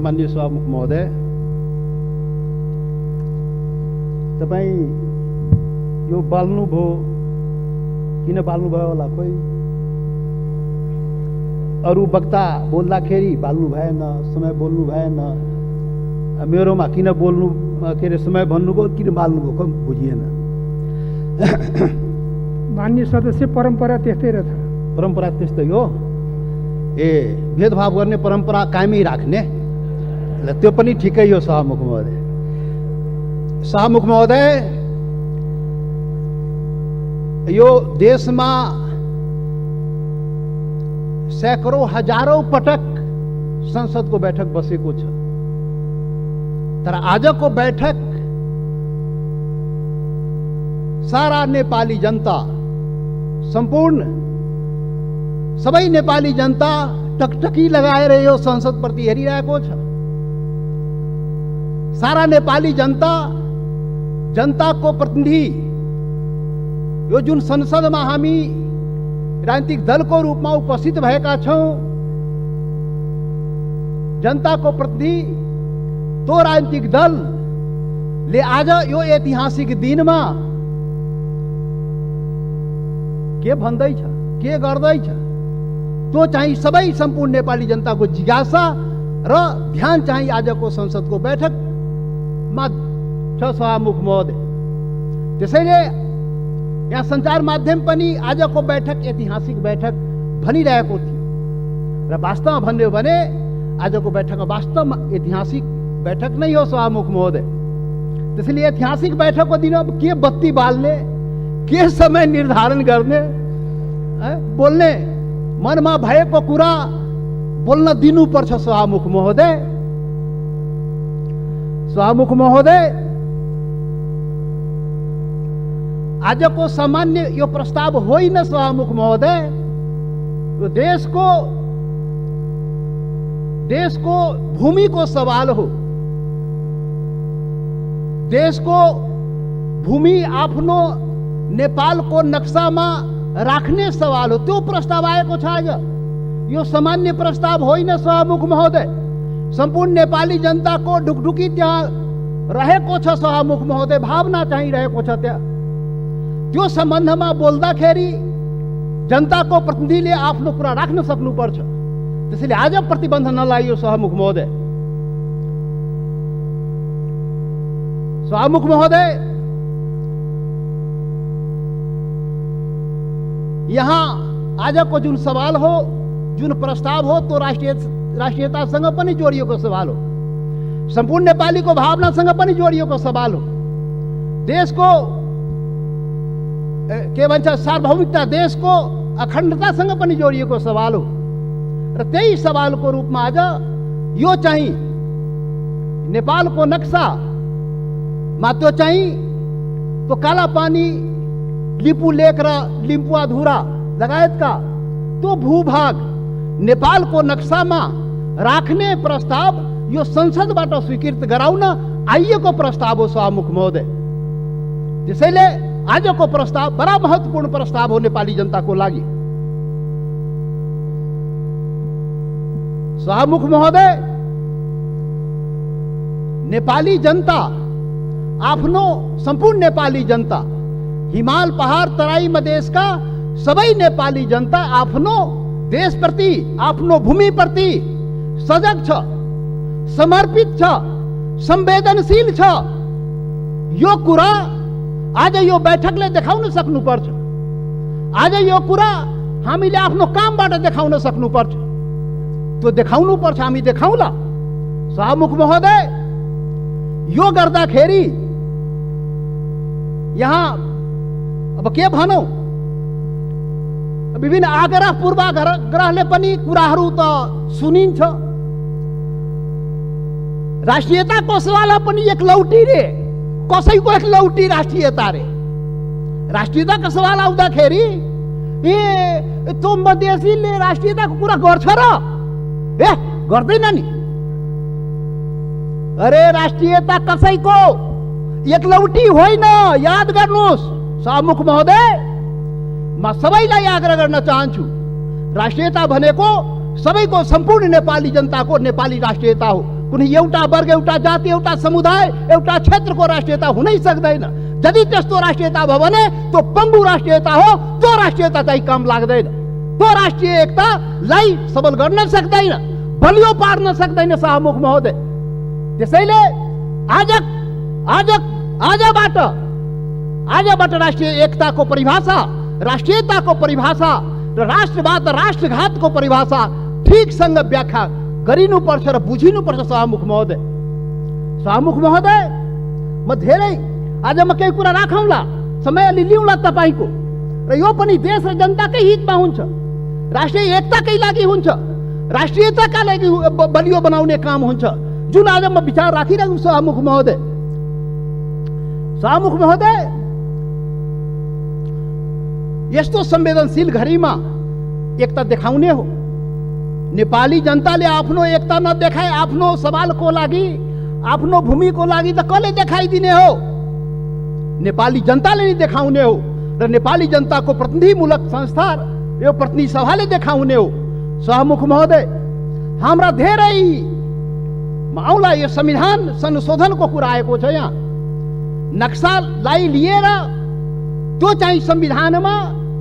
माननीय सभामुख महोदय, तपाईँ यो बाल्नुभयो, किन बाल्नुभयो होला? खोइ अरू वक्ता बोल्दाखेरि बाल्नु भएन, समय बोल्नु भएन, मेरोमा किन बोल्नु के अरे समय भन्नुभयो, किन बाल्नुभयो, खोइ बुझिएन। मान्य सदस्य, परम्परा त्यस्तै रहेछ। परम्परा त्यस्तै हो। ए, भेदभाव गर्ने परम्परा कायमै राख्ने, त्यो पनि ठिकै हो। सभामुख महोदय, सभामुख महोदय, यो देशमा सैकड़ों हजारौं पटक संसदको बैठक बसेको छ, तर आजको बैठक सारा नेपाली जनता, सम्पूर्ण सबै नेपाली जनता टकटकी लगाएर यो संसद प्रति हेरिरहेको छ। सारा नेपाली जनता, जनताको प्रतिनिधि, यो जुन संसदमा हामी राजनीतिक दलको रूपमा उपस्थित भएका छौं, जनताको प्रतिनिधि, तो राजनीतिक दलले आज यो ऐतिहासिक दिनमा के भन्दैछ, के गर्दैछ, त्यो चाहिँ सबै सम्पूर्ण नेपाली जनताको जिज्ञासा र ध्यान चाहिँ आजको संसदको बैठकमा छ। सभामुख महोदय, त्यसैले यहाँ सञ्चार माध्यम पनि आजको बैठक ऐतिहासिक बैठक भनिरहेको थियो, र वास्तवमा भन्यो भने आजको बैठक वास्तवमा ऐतिहासिक बैठक नै हो। सभामुख महोदय, त्यसैले ऐतिहासिक बैठकको दिन अब के बत्ती बाल्ने, के समय निर्धारण गर्ने, बोल्ने मनमा भएको कुरा बोल्न दिनुपर्छ। सभामुख महोदय, सभामुख महोदय, आजको सामान्य यो प्रस्ताव होइन। सभामुख महोदय, यो देशको भूमिको सवाल हो। देशको भूमि आफ्नो नेपालको नक्सामा राख्ने सवाल हो, त्यो प्रस्ताव आएको छ आज। यो सामान्य प्रस्ताव होइन। सभामुख महोदय, सम्पूर्ण नेपाली जनताको ढुकढुकी त्यहाँ रहेको छ। सभामुख महोदय, भावना चाहिँ रहेको छ त्यहाँ। त्यो सम्बन्धमा बोल्दाखेरि जनताको प्रतिनिधिले आफ्नो कुरा राख्न सक्नुपर्छ। त्यसैले आज प्रतिबन्ध नलागियो। सभामुख महोदय, सभामुख महोदय, यहाँ आजको जुन सवाल हो, जुन प्रस्ताव हो, तो राष्ट्रियतासँग पनि जोडिएको सवाल हो, सम्पूर्ण नेपालीको भावनासँग पनि जोडिएको सवाल हो, देशको के भन्छ सार्वभौमिकता, देशको अखण्डतासँग पनि जोडिएको सवाल हो। र त्यही सवालको रूपमा आज यो चाहिँ नेपालको नक्सामा त्यो चाहिँ त्यो कालापानी, लिपु लेक र लिम्पुवाधुरा लगायतका त्यो भूभाग नेपालको नक्सामा राख्ने प्रस्ताव यो संसदबाट स्वीकृत गराउन आइएको प्रस्ताव हो। सभामुख महोदय, त्यसैले आजको प्रस्ताव बडा महत्त्वपूर्ण प्रस्ताव हो नेपाली जनताको लागि। सभामुख महोदय, नेपाली जनता आफ्नो, सम्पूर्ण नेपाली जनता, हिमाल पहाड तराई मधेसका सबै नेपाली जनता आफ्नो देशप्रति, आफ्नो भूमिप्रति सजग छ, समर्पित छ, संवेदनशील छ। यो कुरा आज यो बैठकले देखाउन सक्नुपर्छ। आज यो कुरा हामीले आफ्नो कामबाट देखाउन सक्नुपर्छ। त्यो देखाउनुपर्छ, हामी देखाउला। सभामुख महोदय, यो गर्दाखेरि यहाँ अब के भनौं, विभिन्न आग्रह पूर्वाग्रहले पनि कुराहरू त सुनिन्छ। राष्ट्रियताको सवाल पनि एकलौटी रे, कसैको एकलौटी राष्ट्रियता रे। राष्ट्रियताको सवाल आउँदाखेरि ए त्यो मधेसीले राष्ट्रियताको कुरा गर्छ र? ए, गर्दैन नि। अरे, राष्ट्रियता कसैको एकलौटी होइन, याद गर्नुहोस्। सभामुख महोदय, म सबैलाई आग्रह गर्न चाहन्छु, राष्ट्रियता भनेको सबैको, सम्पूर्ण नेपाली जनताको नेपाली राष्ट्रियता हो। कुनै एउटा वर्ग, एउटा जाति, एउटा समुदाय, एउटा क्षेत्रको राष्ट्रियता हुनै सक्दैन। यदि त्यस्तो राष्ट्रियता भयो भने त्यो पङ्गु राष्ट्रियता हो। त्यो राष्ट्रियता चाहिँ काम लाग्दैन। त्यो राष्ट्रिय एकतालाई सबल गर्न सक्दैन, बलियो पार्न सक्दैन शाहमुख महोदय। त्यसैले आजबाट राष्ट्रिय एकताको परिभाषा, राष्ट्रियताको परिभाषा र राष्ट्रवाद, राष्ट्रघातको परिभाषा ठिकसँग व्याख्या गरिनुपर्छ र बुझिनुपर्छ शाहमुख महोदय। शाहमुख महोदय, म धेरै आज म केही कुरा राखौँला, समय अलि लिउँला तपाईँको, र यो पनि देश र जनताकै हितमा हुन्छ, राष्ट्रिय एकताकै लागि हुन्छ, राष्ट्रियताका लागि बलियो बनाउने काम हुन्छ, जुन आज म विचार राखिरहेको छु। शाहमुख महोदय, यस्तो संवेदनशील घडीमा एकता देखाउने हो। नेपाली जनताले आफ्नो एकता नदेखाए आफ्नो सवालको लागि, आफ्नो भूमिको लागि त कसले देखाइदिने हो? नेपाली जनताले नै देखाउने हो र नेपाली जनताको प्रतिनिधिमूलक संस्था, यो प्रतिनिधि सभाले देखाउने हो। शाहमुख महोदय, हाम्रा धेरै आउला यो संविधान संशोधनको कुरा आएको छ। यहाँ नक्सालाई लिएर त्यो चाहिँ संविधानमा,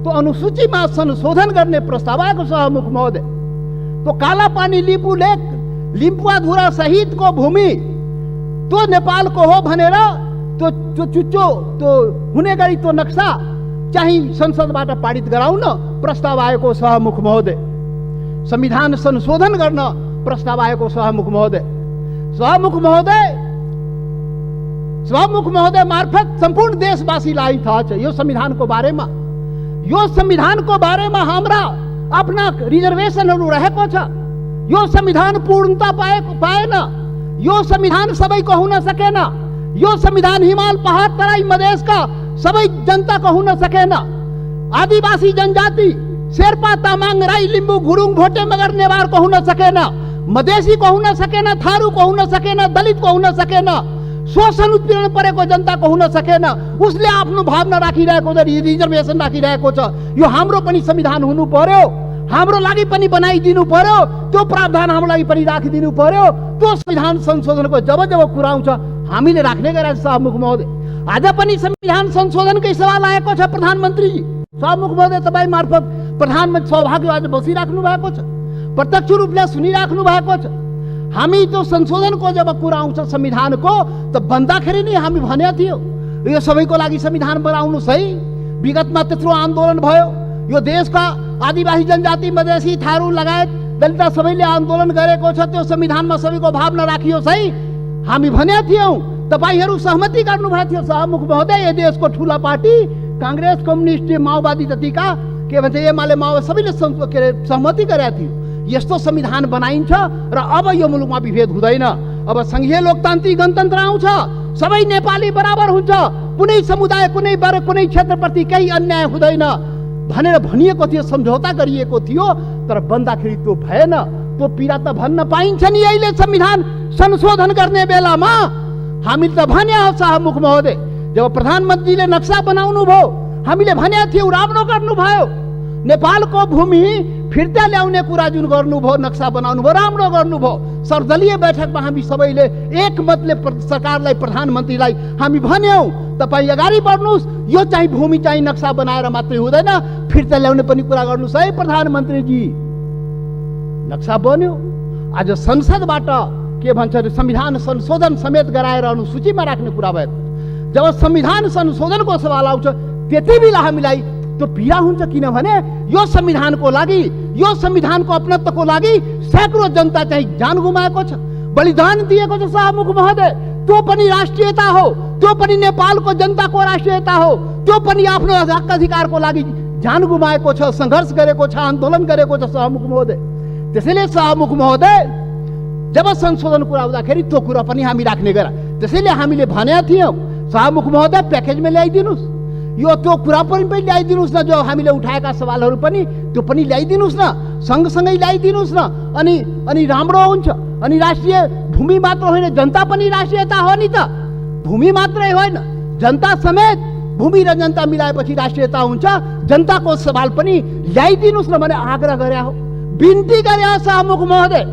त्यो अनुसूचीमा संशोधन गर्ने प्रस्ताव आएको शाहमुख महोदय। तो काला पानी लिपु लेक, लिम्पुवाधुरा सहितको भूमि त्यो नेपालको हो भनेर त्यो चुच्चो त्यो हुने गरी त्यो नक्सा चाहिँ संसदबाट पारित गराउन प्रस्ताव आएको शाहमुख महोदय। संविधान संशोधन गर्न प्रस्ताव आएको शाहमुख महोदय मार्फत सम्पूर्ण देशवासीलाई थाहा छ यो संविधानको बारेमा। यो संविधानको बारेमा हाम्रा आफ्ना रिजर्वेसनहरू रहेको छ। यो संविधान पूर्णता पाएन। यो संविधान सबैको हुन सकेन। यो संविधान हिमाल, पहाड, तराई, मधेसका सबै जनताको हुन सकेन। आदिवासी जनजाति शेर्पा, तामाङ, राई, लिम्बू, गुरुङ, भोटे, मगर, नेवारको हुन सकेन। मधेसीको हुन सकेन, थारूको हुन सकेन, दलितको हुन सकेन, शोषण उत्पीडन परेको जनताको हुन सकेन। उसले आफ्नो भावना राखिरहेको छ, रिजर्भेसन राखिरहेको छ। यो हाम्रो पनि संविधान हुनु पर्यो, हाम्रो लागि पनि बनाइदिनु पर्यो, त्यो प्रावधान हाम्रो लागि पनि राखिदिनु पर्यो। त्यो संविधान संशोधनको जब कुरा आउँछ हामीले राख्ने गरेका शाहमुख महोदय। आज पनि संविधान संशोधनकै सवाल आएको छ प्रधानमन्त्रीजी। शाहमुख महोदय, तपाईँ मार्फत प्रधानमन्त्री सौभाग्य आज बसिराख्नु भएको छ, प्रत्यक्ष रूपले सुनिराख्नु भएको छ। हामी त्यो संशोधनको जब कुरा आउँछ संविधानको, त भन्दाखेरि नै हामी भनेको थियो यो सबैको लागि संविधान बनाउनुहोस् है। विगतमा त्यत्रो आन्दोलन भयो, यो देशका आदिवासी जनजाति, मधेसी, थारू लगायत दलित सबैले आन्दोलन गरेको छ। त्यो संविधानमा सबैको भावना राखियोस् है हामी भनेका थियौँ। तपाईँहरू सहमति गर्नुभएको थियो शाहमुख महोदय। यो देशको ठुला पार्टी काङ्ग्रेस, कम्युनिस्ट, माओवादी जतिका के भन्छ एमाले, माओवादी सबैले सहमति गरेका थियो यस्तो संविधान बनाइन्छ र अब यो मुलुकमा विभेद हुँदैन। अब संघीय लोकतान्त्रिक गणतन्त्र आउँछ, सबै नेपाली बराबर हुन्छ, कुनै समुदाय, कुनै वर्ग, कुनै क्षेत्रप्रति केही अन्याय हुँदैन भनेर भनिएको थियो, सम्झौता गरिएको थियो। तर बन्दाखेरि त्यो भएन। त्यो पीडा त भन्न पाइन्छ नि अहिले संविधान संशोधन गर्ने बेलामा। हामीले त भने हो शाहमुख महोदय, जब प्रधानमन्त्रीले नक्सा बनाउनु भयो हामीले भनेका थियौँ, राम्रो गर्नुभयो। नेपालको भूमि फिर्ता ल्याउने कुरा जुन गर्नुभयो, नक्सा बनाउनु भयो, राम्रो गर्नुभयो। सर्वदलीय बैठकमा हामी सबैले एकमतले सरकारलाई, प्रधानमन्त्रीलाई हामी भन्यौँ, तपाईँ अगाडि बढ्नुहोस्, यो चाहिँ भूमि चाहिँ नक्सा बनाएर मात्रै हुँदैन, फिर्ता ल्याउने पनि कुरा गर्नुहोस् है प्रधानमन्त्रीजी। नक्सा बन्यो। आज संसदबाट के भन्छ संविधान संशोधन समेत गराएर अनुसूचीमा राख्ने कुरा भयो। जब संविधान संशोधनको सवाल आउँछ त्यति बेला हामीलाई त्यो पीडा हुन्छ, किनभने यो संविधानको लागि, यो संविधानको अपनत्वको लागि सैकड़ों जनता चाहिँ जान गुमाएको छ, बलिदान दिएको छ शाहमुख महोदय। त्यो पनि राष्ट्रियता हो, त्यो पनि नेपालको जनताको राष्ट्रियता हो, त्यो पनि आफ्नो हक अधिकारको लागि जान गुमाएको छ, सङ्घर्ष गरेको छ, आन्दोलन गरेको छ शाहमुख महोदय। त्यसैले शाहमुख महोदय, जब संशोधन कुरा आउँदाखेरि त्यो कुरा पनि हामी राख्ने गरा। त्यसैले हामीले भनेका थियौँ शाहमुख महोदय प्याकेजमा ल्याइदिनुहोस्, यो त्यो कुरा पनि ल्याइदिनुहोस् न, जो हामीले उठाएका सवालहरू पनि त्यो पनि ल्याइदिनुहोस् न, सँगसँगै ल्याइदिनुहोस् न। अनि राम्रो हुन्छ। अनि राष्ट्रिय भूमि मात्र होइन, जनता पनि राष्ट्रियता हो नि त। भूमि मात्रै होइन, जनता समेत, भूमि र जनता मिलाएपछि राष्ट्रियता हुन्छ। जनताको सवाल पनि ल्याइदिनुहोस् न भने आग्रह गरे हो, बिन्ती गरे हो शाहमुख महोदय।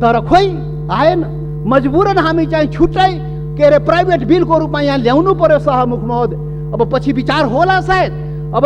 तर खोइ आएन। मजबुरन हामी चाहिँ छुट्टै के अरे प्राइभेट बिलको रूपमा यहाँ ल्याउनु पर्यो सभामुख महोदय। अब पछि विचार होला सायद। अब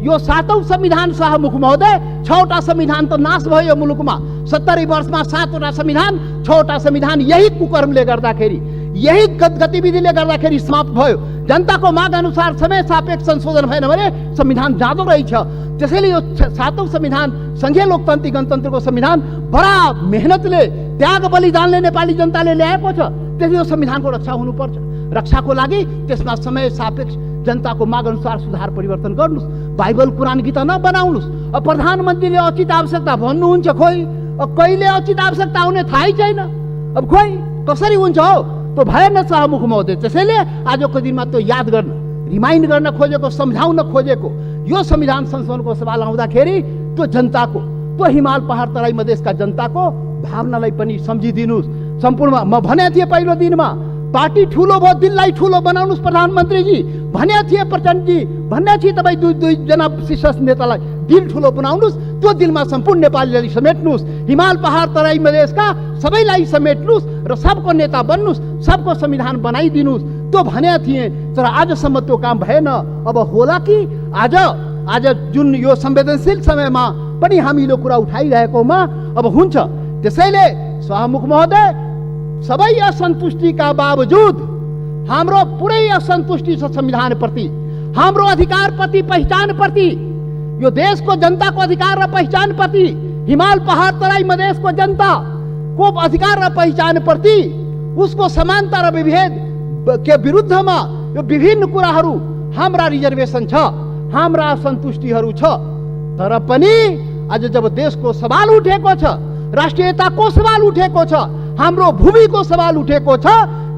यो 7औं संविधान सभामुख महोदय, 6वटा संविधान त नाश भयो मुलुकमा। 70 वर्षमा 7वटा संविधान, 6वटा संविधान यही कुकर्मले गर्दाखेरि, यही गतिविधिले गर्दाखेरि समाप्त भयो। जनताको माग अनुसार समय सापेक्ष संशोधन भएन भने संविधान जाँदो रहेछ। त्यसैले यो 7औं संविधान, संघीय लोकतान्त्रिक गणतन्त्रको संविधान बडा मेहनतले, त्याग बलिदानले नेपाली जनताले ल्याएको छ। त्यसले यो संविधानको रक्षा हुनुपर्छ। रक्षाको लागि त्यसमा समय सापेक्ष जनताको माग अनुसार सुधार परिवर्तन गर्नुस्। बाइबल कुरान गीता नबनाउनुस्। अब प्रधानमन्त्रीले अचित आवश्यकता भन्नुहुन्छ, खोइ अब कहिले अचित आवश्यकता हुने थाहै छैन। अब खोइ कसरी हुन्छ हो, त्यो भएन सभामुख महोदय। त्यसैले आजको दिनमा त्यो याद गर्न, रिमाइन्ड गर्न खोजेको, सम्झाउन खोजेको यो संविधान संशोधनको सवाल आउँदाखेरि त्यो जनताको, त्यो हिमाल पहाड तराई मधेसका जनताको भावनालाई पनि सम्झिदिनुस्। सम्पूर्ण म भने थिएँ पहिलो दिनमा, पार्टी ठुलो भयो, दिललाई ठुलो बनाउनुस् प्रधानमन्त्रीजी भने थिए, प्रचण्डजी भन्ने थिए। तपाईँ दुईजना शीर्ष नेतालाई दिल ठुलो बनाउनुस्, त्यो दिलमा सम्पूर्ण नेपालीलाई समेट्नुस्, हिमाल पहाड तराई मधेसका सबैलाई समेट्नुस् र सबको नेता बन्नुस्, सबको संविधान बनाइदिनुस्, त्यो भने थिए। तर आजसम्म त्यो काम भएन। अब होला कि आज जुन यो संवेदनशील समयमा पनि हामीले कुरा उठाइरहेकोमा अब हुन्छ। त्यसैले सभामुख महोदय, सबै असन्तुष्टिका बावजुद हाम्रो पुरै असन्तुष्टि छ संविधान प्रति, हाम्रो अधिकार प्रति, पहिचान प्रति, यो देशको जनताको अधिकार र पहिचान प्रति, हिमाल पहाड तराई मधेसको जनताको अधिकार र पहिचान प्रति, उसको समानता र विभेद के विरुद्धमा यो विभिन्न कुराहरू, हाम्रा रिजर्भेसन छ, हाम्रा असन्तुष्टिहरू छ। तर पनि आज जब देशको सवाल उठेको छ, राष्ट्रियताको सवाल उठेको छ, हाम्रो भूमिको सवाल उठेको छ,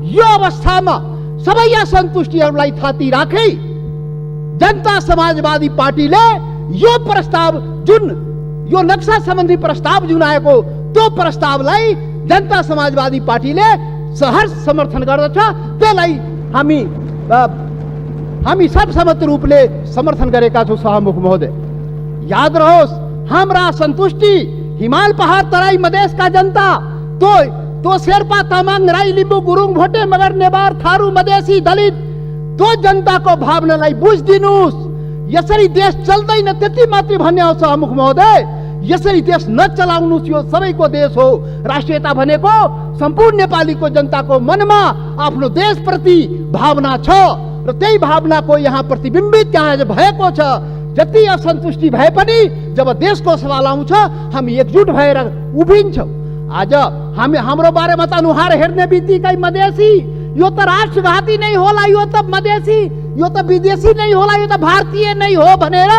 यो अवस्थामा सबै असन्तुष्टिहरूलाई थाती राखी जनता समाजवादी पार्टीले यो प्रस्ताव, जुन यो नक्सा सम्बन्धी प्रस्ताव जुन आएको, त्यो प्रस्तावलाई जनता समाजवादी पार्टीले सहर्ष समर्थन गर्दछ। त्यसलाई हामी सर्वसम्मत रूपले समर्थन गरेका छौँ सभामुख महोदय। याद रहोस्, हाम्रा असन्तुष्टि हिमाल पहाड तराई मधेसका जनता, तो शेर्पा तामाङ राई लिम्बू गुरुङ भोटे मगर नेवार थारू मधेसी दलित, त्यो जनताको भावनालाई बुझिदिनुस्। यसरी देश चल्दैन त्यति मात्रै भन्ने हो सभामुख महोदय। यसरी देश नचलाउनुस्, यो सबैको देश हो। राष्ट्रियता भनेको सम्पूर्ण नेपालीको जनताको मनमा आफ्नो देशप्रति भावना छ र त्यही भावनाको यहाँ प्रतिबिम्बित यहाँ भएको छ। जति असन्तुष्टि भए पनि जब देशको सवाल आउँछ हामी एकजुट भएर उभिन्छौँ। आज हाम्रो बारेमा त अनुहार हेर्ने बित्तिकै मधेसी, यो त राष्ट्रघाती नै होला, यो त मधेसी, यो त विदेशी नै होला, यो त भारतीय नै हो भनेर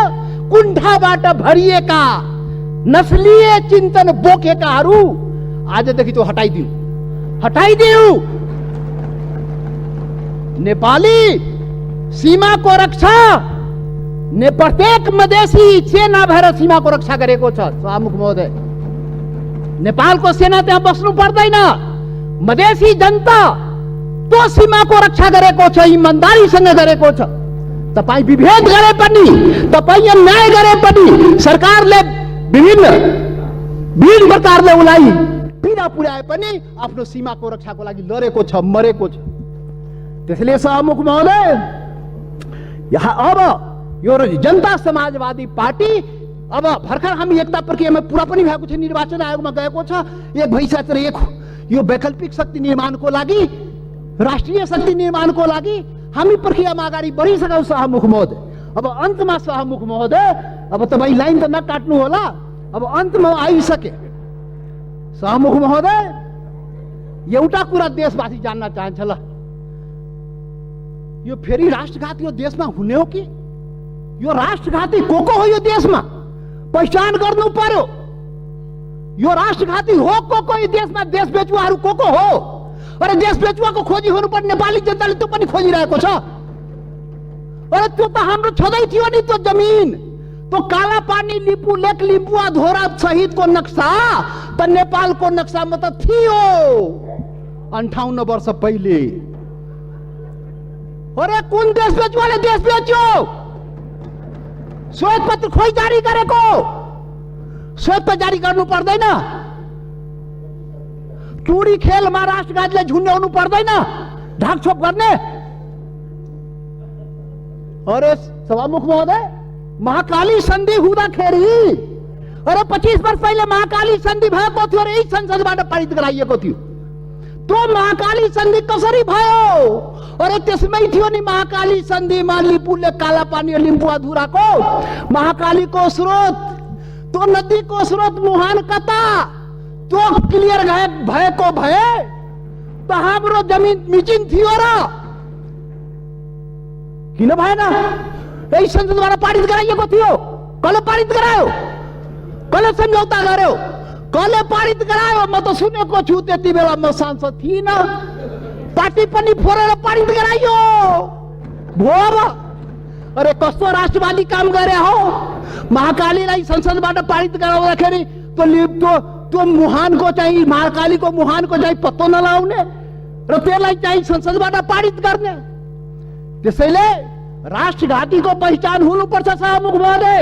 कुण्ठाबाट भरिएका नस्लीय चिन्तन बोकेकाहरू आजदेखि त्यो हटाइदिऊ। नेपाली सीमाको रक्षा प्रत्येक मधेसी सेना भएर सीमाको रक्षा गरेको छ सभामुख महोदय। नेपालको सेना त्यहाँ बस्नु पर्दैन। मधेसी जनता त्यो सीमाको रक्षा गरेको छ, इमानदारीसँग गरेको छ। तपाईँ विभेद गरे पनि, तपाईँ अन्याय गरे पनि, सरकारले विभिन्न प्रकारले उसलाई पीडा पुर्याए पनि आफ्नो सीमाको रक्षाको लागि लडेको छ, मरेको छ। त्यसैले सभामुख महोदय, यहाँ अब यो जनता समाजवादी पार्टी अब भर्खर हामी एकता प्रक्रियामा पुरा पनि भएको छ, निर्वाचन आयोगमा गएको छ। एक भइसकेको एक यो वैकल्पिक शक्ति निर्माणको लागि, राष्ट्रिय शक्ति निर्माणको लागि हामी प्रक्रियामा अगाडि बढिसक्यौँ सभामुख महोदय। अब अन्तमा सभामुख महोदय, अब तपाईँ लाइन त नकाट्नु होला, अब अन्तमा आइसके। सभामुख महोदय, एउटा कुरा देशवासी जान्न चाहन्छ, ल यो फेरि राष्ट्रघात यो देशमा हुने हो कि? यो राष्ट्रघाती को हो यो देशमा? पहिचान गर्नु पर्यो। यो राष्ट्रघाती हो को यो देशमा? देश बेचुवाहरू को हो? अरे देश बेचुवाको खोजी हुनुपर्ने नेपाली जनताले त्यो पनि खोजिरहेको छ। अरे त्यो त हाम्रो छँदै थियो नि, त्यो जमिन, त्यो काला पानी, लिपु लेक, लिम्बुवा धोरा सहितको नक्सा त नेपालको नक्सामा त थियो 58 वर्ष पहिले। अरे कुन देश बेचुवाले देश बेच्यो? श्वेत पत्र खोइ जारी गरेको? श्वेत पत्र जारी गर्नु पर्दैन? टुडी खेलमा राष्ट्रघातले झुन्ड्याउनु पर्दैन, ढाकछोप गर्ने। अरे सभामुख महोदय, महाकाली सन्धि हुँदाखेरि, अरे 25 वर्ष पहिले महाकाली सन्धि भएको थियो र यही संसदबाट पारित गराइएको थियो। त्यो महाकाली सन्धि कसरी भयो? अरे त्यसमै थियो नि महाकाली सन्धिमा लिपुले काला पानी लिम्बु अधुराको महाकालीको स्रोत, त्यो नदीको स्रोत मुहान कता, त्यो क्लियर भएको भए त हाम्रो जमिन मिचिन थियो र किन भएन? यही संसदबाट पारित गराइएको थियो। कसले पारित गरायो? कसले सम्झौता गर्यो? कसले पारित गरायो? म त सुनेको छु, त्यति बेला म सांसद थिइन, पार्टी पनि फोरेर पारित गराइयो भो। अरे कस्तो राष्ट्रवादी काम गरे हो? महाकालीलाई संसदबाट पारित गराउँदाखेरि त्यो मुहानको चाहिँ, महाकालीको मुहानको चाहिँ पत्तो नलाउने र त्यसलाई चाहिँ संसदबाट पारित गर्ने। त्यसैले राष्ट्रघातीको पहिचान हुनुपर्छ सभामुख महोदय।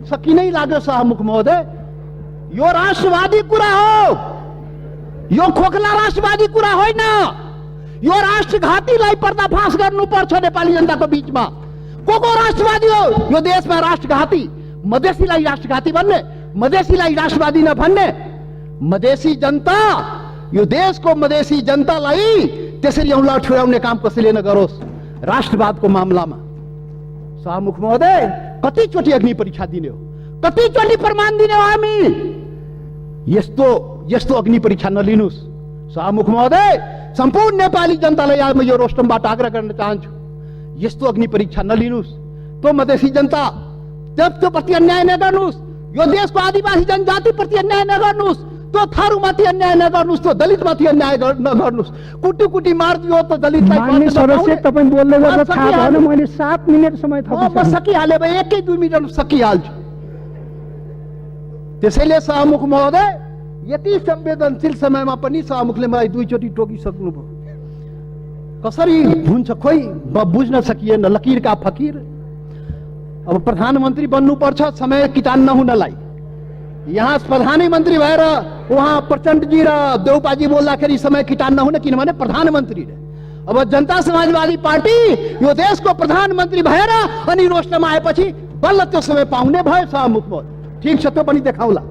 सकिनै लाग्यो सभामुख महोदय, यो राष्ट्रवादी कुरा हो, यो खोखला राष्ट्रवादी कुरा होइन। यो राष्ट्रघातीलाई पर्दाफास गर्नुपर्छ नेपाली जनताको बीचमा। को राष्ट्रवादी हो यो देशमा? राष्ट्रघाती, मधेसीलाई राष्ट्रघाती भन्ने, मधेसीलाई राष्ट्रवादी नभन्ने। मधेसी जनता, यो देशको मधेसी जनतालाई त्यसरी औँला ठुर्याउने काम कसैले नगरोस् राष्ट्रवादको मामलामा। सभामुख महोदय, कतिचोटि अग्नि परीक्षा दिने हो, कतिचोटि प्रमाण दिने हो हामी? यस्तो अग्नि परीक्षा नलिनुहोस् सभामुख महोदय। सम्पूर्ण नेपाली जनतालाई आज म यो रोस्टमबाट आग्रह गर्न चाहन्छु, यस्तो अग्नि परीक्षा नलिनुहोस्। त्यो मधेसी जनता त्यो प्रति अन्याय नगर्नुहोस्, यो देशको आदिवासी जनजाति प्रति अन्याय नगर्नुहोस्, त्यो थारूमाथि अन्याय नगर्नुहोस्, त्यो दलितमाथि अन्याय नगर्नुहोस्। कुटी कुटी मारिदियो त दलितलाई। माननीय सदस्य, तपाईँ बोल्दै गर्दा थाहा भएन, मैले 7 मिनेट समय थपिसकेँ। म सकिहालेँ, 1-2 मिनट सकिहाल्छु। त्यसैले सभामुख महोदय, यति संवेदनशील समयमा पनि सभामुखले मलाई 2 चोटि टोकिसक्नुभयो। कसरी हुन्छ खोइ बुझ्न सकिएन, लकीरका फकीर। अब प्रधानमन्त्री बन्नुपर्छ समय किटान नहुनलाई। यहाँ प्रधानमन्त्री भएर उहाँ प्रचण्डजी र देउपाजी बोल्दाखेरि समय किटान नहुने, किनभने प्रधानमन्त्री रे। अब जनता समाजवादी पार्टी यो देशको प्रधानमन्त्री भएर अनि रोस्टरमा आएपछि बल्ल त्यो समय पाउने भयो सभामुख महोदय। ठिक छ, त्यो पनि देखाउला,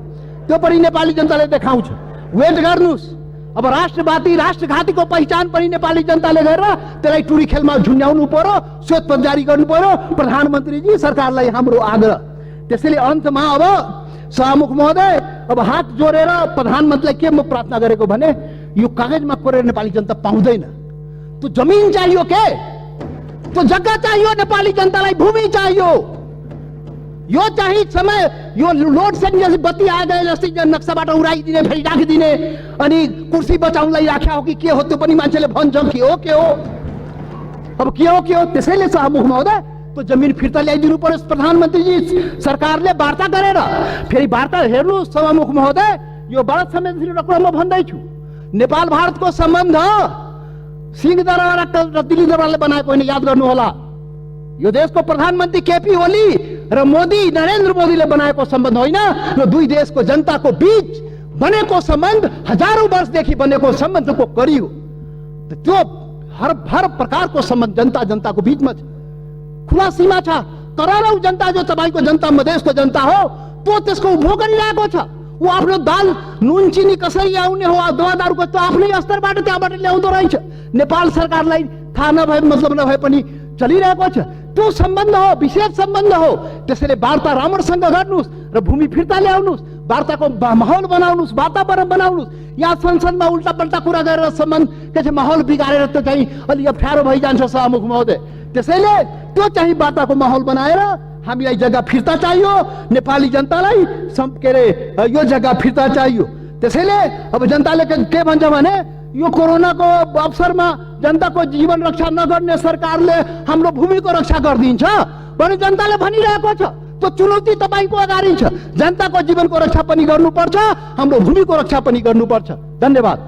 त्यो पनि नेपाली जनताले देखाउँछ। वेट गर्नुहोस्। अब राष्ट्रघातीको पहिचान पनि नेपाली जनताले गरेर त्यसलाई टुडी खेलमा झुन्ड्याउनु पर्यो, श्वेतपत्र जारी गर्नु पर्यो प्रधानमन्त्रीजी सरकारलाई हाम्रो आग्रह। त्यसैले अन्तमा अब सभामुख महोदय, अब हात जोडेर प्रधानमन्त्रीलाई के म प्रार्थना गरेको भने, यो कागजमा कोरेर नेपाली जनता पाउँदैन। त्यो जमिन चाहियो के, त्यो जग्गा चाहियो नेपाली जनतालाई, भूमि चाहियो। यो चाहिँ समय, यो लोड सेडिङ जस्तै बत्ती आए जस्तै नक्साबाट उडाइदिने, फेरि राखिदिने, अनि कुर्सी बचाउनलाई राख्या हो कि के हो त्यो पनि मान्छेले भन्छ। के हो अब के हो? त्यसैले सभामुख महोदय, त्यो जमिन फिर्ता ल्याइदिनु पर्यो प्रधानमन्त्रीजी सरकारले वार्ता गरेर। फेरि वार्ता हेर्नुहोस् सभामुख महोदय, यो बडा संवेदनशील कुरा म भन्दैछु। नेपाल भारतको सम्बन्ध सिंहदरबार र दिल्ली दरबारले बनाएको होइन, याद गर्नुहोला। यो देशको प्रधानमन्त्री केपी ओली र मोदी, नरेन्द्र मोदीले बनाएको सम्बन्ध होइन, यो दुई देशको जनताको बीच बनेको सम्बन्ध, हजारौं वर्षदेखि बनेको सम्बन्धको कडी हो। त्यो हर प्रकारको सम्बन्ध जनताको बीचमा छ, खुला सीमा छ। करोडौं जनता जो तपाईको जनता, मधेसको जनता हो, त्यो त्यसको उपभोग गरिरहेको छ। ऊ आफ्नो दाल नुन चिनी कसरी आउने हो, दवा दारूको त्यो आफ्नै स्तरबाट त्यहाँबाट ल्याउँदो रहेछ। नेपाल सरकारलाई थाहा नभए मतलब नभए पनि चलिरहेको छ। त्यो सम्बन्ध हो, विशेष सम्बन्ध हो। त्यसैले वार्ता राम्रोसँग गर्नुहोस् र भूमि फिर्ता ल्याउनुहोस्, वार्ताको माहौल बनाउनुहोस्, वातावरण बनाउनुहोस्। यहाँ संसदमा उल्टा पल्टा कुरा गरेर सम्बन्ध के छ माहौल बिगारेर त्यो चाहिँ अलि अप्ठ्यारो भइजान्छ सभामुख महोदय। त्यसैले त्यो चाहिँ वार्ताको माहौल बनाएर हामीलाई जग्गा फिर्ता चाहियो, नेपाली जनतालाई के अरे यो जग्गा फिर्ता चाहियो। त्यसैले अब जनताले के भन्छ भने, यो कोरोनाको अवसरमा जनताको जीवन रक्षा नगर्ने सरकारले हाम्रो भूमिको रक्षा गरिदिन्छ भने जनताले भनिरहेको छ। त्यो चुनौती तपाईको अगाडि छ। जनताको जीवनको रक्षा पनि गर्नुपर्छ, हाम्रो भूमिको रक्षा पनि गर्नुपर्छ। धन्यवाद।